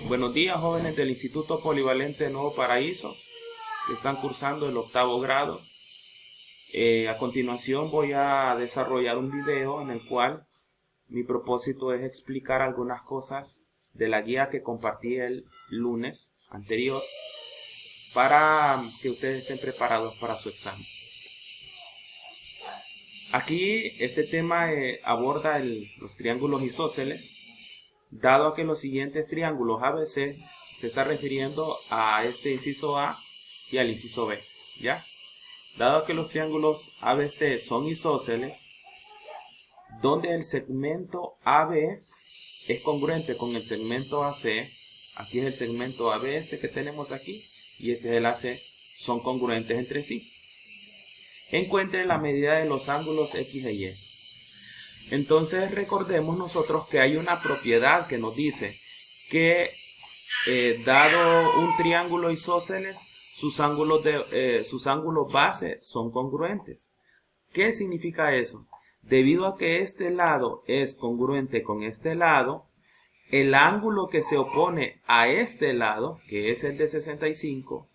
Buenos días, jóvenes del Instituto Polivalente de Nuevo Paraíso que están cursando el 8º grado. A continuación voy a desarrollar un video en el cual mi propósito es explicar algunas cosas de la guía que compartí el lunes anterior para que ustedes estén preparados para su examen. Aquí este tema aborda los triángulos isósceles, dado que los siguientes triángulos ABC se está refiriendo a este inciso A y al inciso B, ¿ya? Dado que los triángulos ABC son isósceles, donde el segmento AB es congruente con el segmento AC, aquí es el segmento AB este que tenemos aquí, y este es el AC, son congruentes entre sí. Encuentre la medida de los ángulos X e Y. Entonces recordemos nosotros que hay una propiedad que nos dice que dado un triángulo isósceles, sus ángulos base son congruentes. ¿Qué significa eso? Debido a que este lado es congruente con este lado, el ángulo que se opone a este lado, que es el de 65,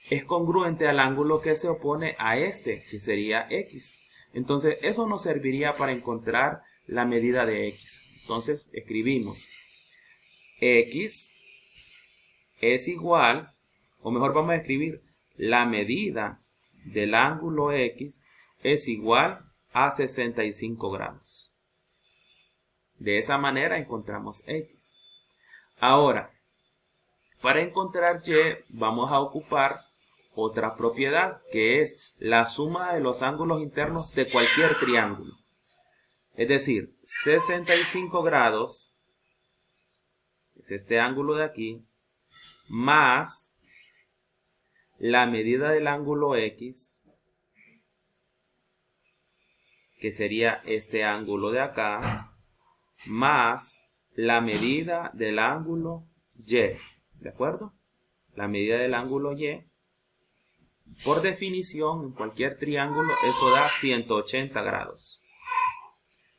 es congruente al ángulo que se opone a este, que sería X. Entonces, eso nos serviría para encontrar la medida de X. Entonces, escribimos X es igual, o mejor vamos a escribir, la medida del ángulo X es igual a 65 grados. De esa manera encontramos X. Ahora, para encontrar Y, vamos a ocupar otra propiedad, que es la suma de los ángulos internos de cualquier triángulo. Es decir, 65 grados, es este ángulo de aquí, más la medida del ángulo X, que sería este ángulo de acá, más la medida del ángulo Y, ¿de acuerdo? La medida del ángulo Y, por definición, en cualquier triángulo, eso da 180 grados.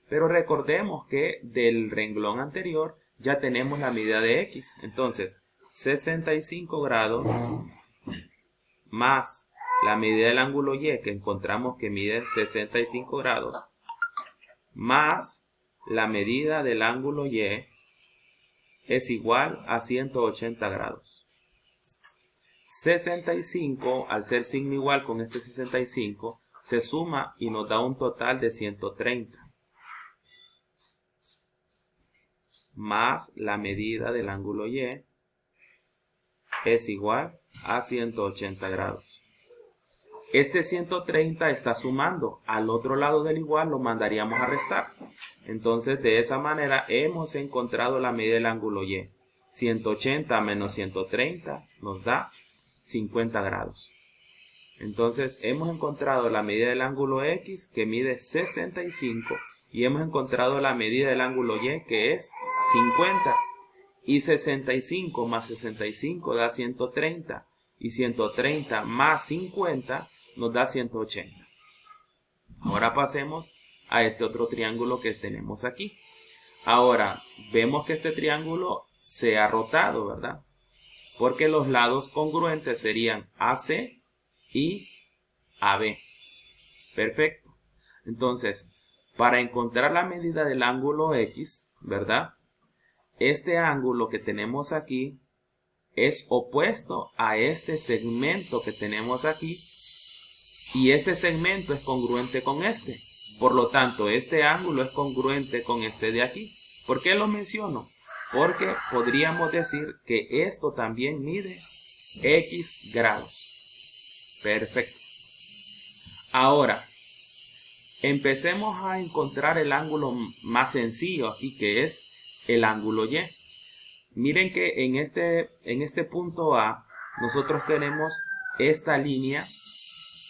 Pero recordemos que del renglón anterior ya tenemos la medida de X. Entonces, 65 grados más la medida del ángulo Y, que encontramos que mide 65 grados, más la medida del ángulo Y es igual a 180 grados. 65, al ser signo igual con este 65, se suma y nos da un total de 130. Más la medida del ángulo Y es igual a 180 grados. Este 130 está sumando, al otro lado del igual lo mandaríamos a restar. Entonces de esa manera hemos encontrado la medida del ángulo Y. 180 menos 130 nos da 50 grados. Entonces hemos encontrado la medida del ángulo X, que mide 65, y hemos encontrado la medida del ángulo Y, que es 50. Y 65 más 65 da 130, y 130 más 50 nos da 180. Ahora pasemos a este otro triángulo que tenemos aquí. Ahora vemos que este triángulo se ha rotado, ¿verdad? Porque los lados congruentes serían AC y AB. Perfecto. Entonces, para encontrar la medida del ángulo X, ¿verdad? Este ángulo que tenemos aquí es opuesto a este segmento que tenemos aquí, y este segmento es congruente con este. Por lo tanto, este ángulo es congruente con este de aquí. ¿Por qué lo menciono? Porque podríamos decir que esto también mide X grados. Perfecto. Ahora, empecemos a encontrar el ángulo más sencillo aquí, que es el ángulo Y. Miren que en este punto A, nosotros tenemos esta línea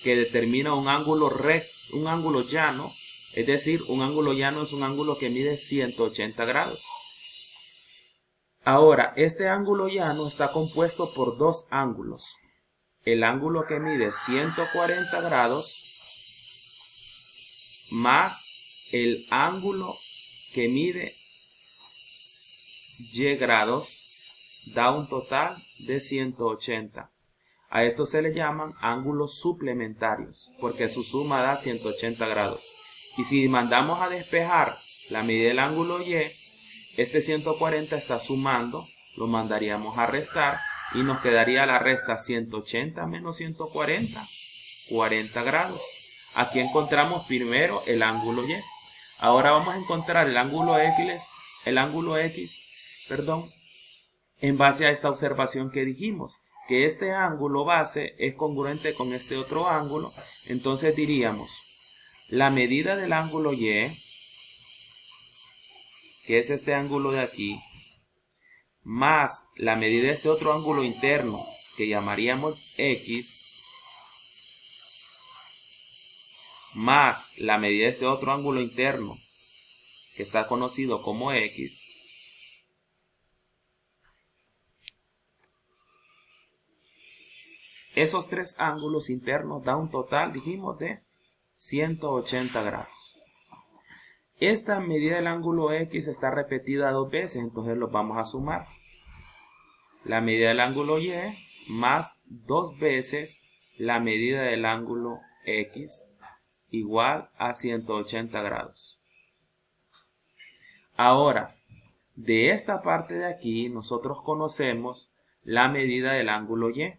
que determina un ángulo recto, un ángulo llano. Es decir, un ángulo llano es un ángulo que mide 180 grados. Ahora, este ángulo llano está compuesto por dos ángulos. El ángulo que mide 140 grados más el ángulo que mide Y grados da un total de 180. A esto se le llaman ángulos suplementarios, porque su suma da 180 grados. Y si mandamos a despejar la medida del ángulo Y, este 140 está sumando, lo mandaríamos a restar y nos quedaría la resta 180 menos 140, 40 grados. Aquí encontramos primero el ángulo Y. Ahora vamos a encontrar el ángulo X, en base a esta observación que dijimos, que este ángulo base es congruente con este otro ángulo. Entonces diríamos, la medida del ángulo Y, que es este ángulo de aquí, más la medida de este otro ángulo interno, que llamaríamos X, más la medida de este otro ángulo interno, que está conocido como X, esos tres ángulos internos dan un total, dijimos, de 180 grados. Esta medida del ángulo X está repetida dos veces, entonces los vamos a sumar. La medida del ángulo Y más dos veces la medida del ángulo X igual a 180 grados. Ahora, de esta parte de aquí nosotros conocemos la medida del ángulo Y.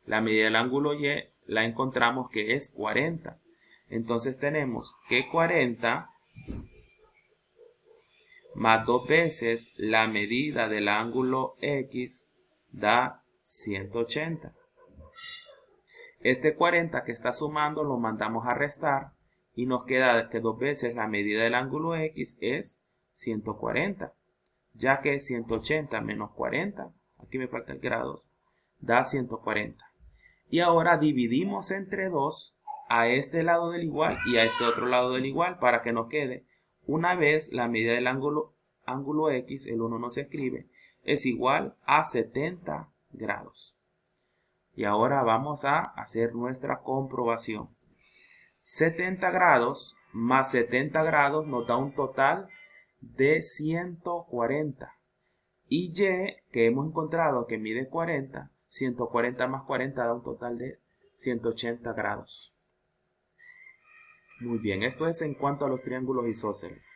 La medida del ángulo Y la encontramos que es 40. Entonces tenemos que 40 más dos veces la medida del ángulo X da 180. Este 40 que está sumando lo mandamos a restar y nos queda que dos veces la medida del ángulo X es 140, ya que 180 menos 40, aquí me falta el grados, da 140. Y ahora dividimos entre 2 a este lado del igual y a este otro lado del igual para que nos quede una vez la medida del ángulo X, el 1 no se escribe, es igual a 70 grados. Y ahora vamos a hacer nuestra comprobación. 70 grados más 70 grados nos da un total de 140. Y Y, que hemos encontrado que mide 40, 140 más 40 da un total de 180 grados. Muy bien, esto es en cuanto a los triángulos isósceles.